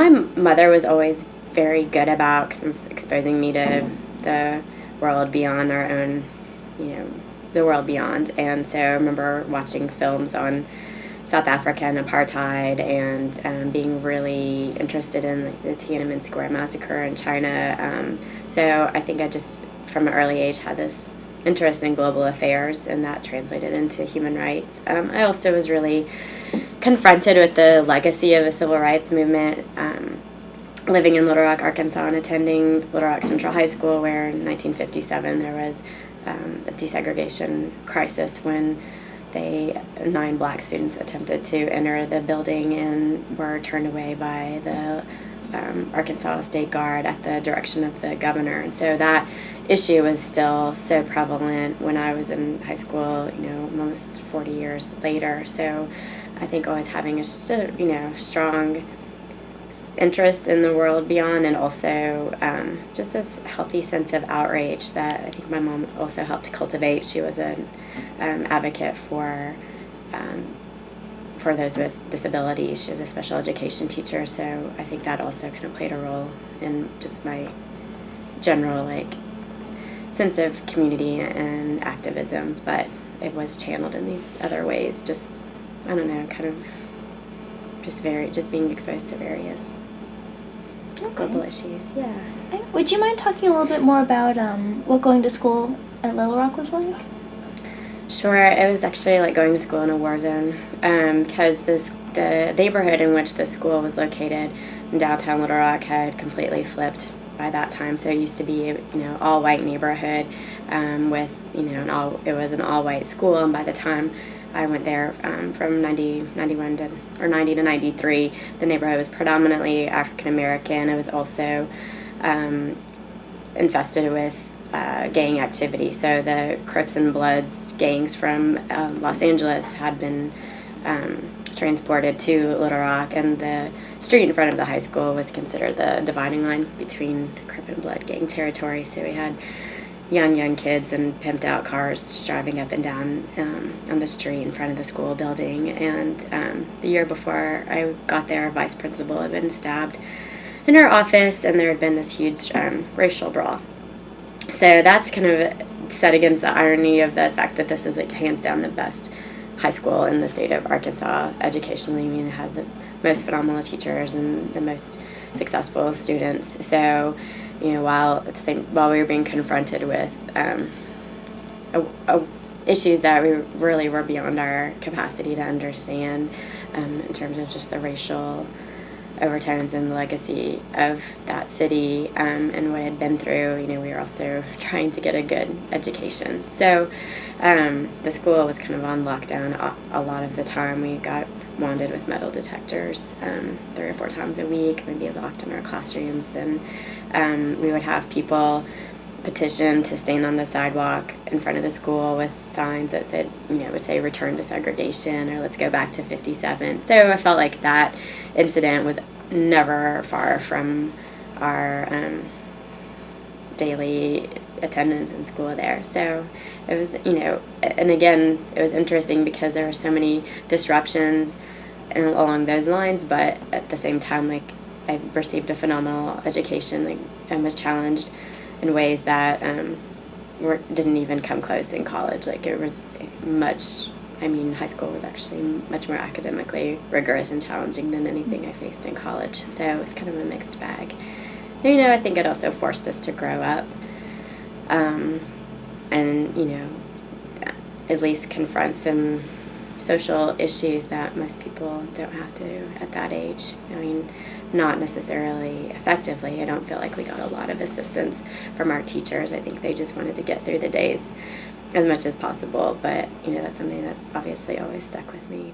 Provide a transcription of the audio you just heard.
my mother was always very good about kind of exposing me to the world beyond our own, the world beyond. And so I remember watching films on South Africa and apartheid, and being really interested in the Tiananmen Square massacre in China. So I think I just, from an early age, had this interest in global affairs, and that translated into human rights. I also was really confronted with the legacy of the civil rights movement, living in Little Rock, Arkansas, and attending Little Rock Central High School, where in 1957 there was a desegregation crisis when 9 black students attempted to enter the building and were turned away by the Arkansas State Guard at the direction of the governor. And so that issue was still so prevalent when I was in high school, almost 40 years later. So I think always having a strong interest in the world beyond, and also just this healthy sense of outrage that I think my mom also helped cultivate. She was an advocate for those with disabilities. She was a special education teacher, so I think that also kind of played a role in just my general sense of community and activism, but it was channeled in these other ways. Just, I don't know, kind of just being exposed to various global issues. Yeah. Would you mind talking a little bit more about what going to school at Little Rock was like? Sure. It was actually like going to school in a war zone, because the neighborhood in which the school was located in downtown Little Rock had completely flipped by that time. So it used to be all white neighborhood, with it was an all white school, and by the time I went there from 90 to 93, the neighborhood was predominantly African American. It was also infested with gang activity. So the Crips and Bloods gangs from Los Angeles had been transported to Little Rock, and the street in front of the high school was considered the dividing line between Crip and Blood gang territory. So we had young kids and pimped out cars just driving up and down on the street in front of the school building. And the year before I got there, a vice principal had been stabbed in her office, and there had been this huge racial brawl. So that's kind of set against the irony of the fact that this is hands down the best high school in the state of Arkansas educationally. I mean, it has the most phenomenal teachers and the most successful students. So while we were being confronted with issues that we really were beyond our capacity to understand, in terms of just the racial overtones and the legacy of that city, and what it had been through, we were also trying to get a good education. So the school was kind of on lockdown a lot of the time. We got wanded with metal detectors 3 or 4 times a week. We'd be locked in our classrooms, and we would have people petition to stand on the sidewalk in front of the school with signs that said, would say return to segregation or let's go back to 57. So I felt like that incident was never far from our daily attendance in school there. So it was, and again, it was interesting because there were so many disruptions along those lines, but at the same time, I received a phenomenal education, and was challenged in ways that didn't even come close in college. It was high school was actually much more academically rigorous and challenging than anything I faced in college. So it was kind of a mixed bag. I think it also forced us to grow up, and at least confront some social issues that most people don't have to at that age. Not necessarily effectively. I don't feel like we got a lot of assistance from our teachers. I think they just wanted to get through the days as much as possible, but that's something that's obviously always stuck with me.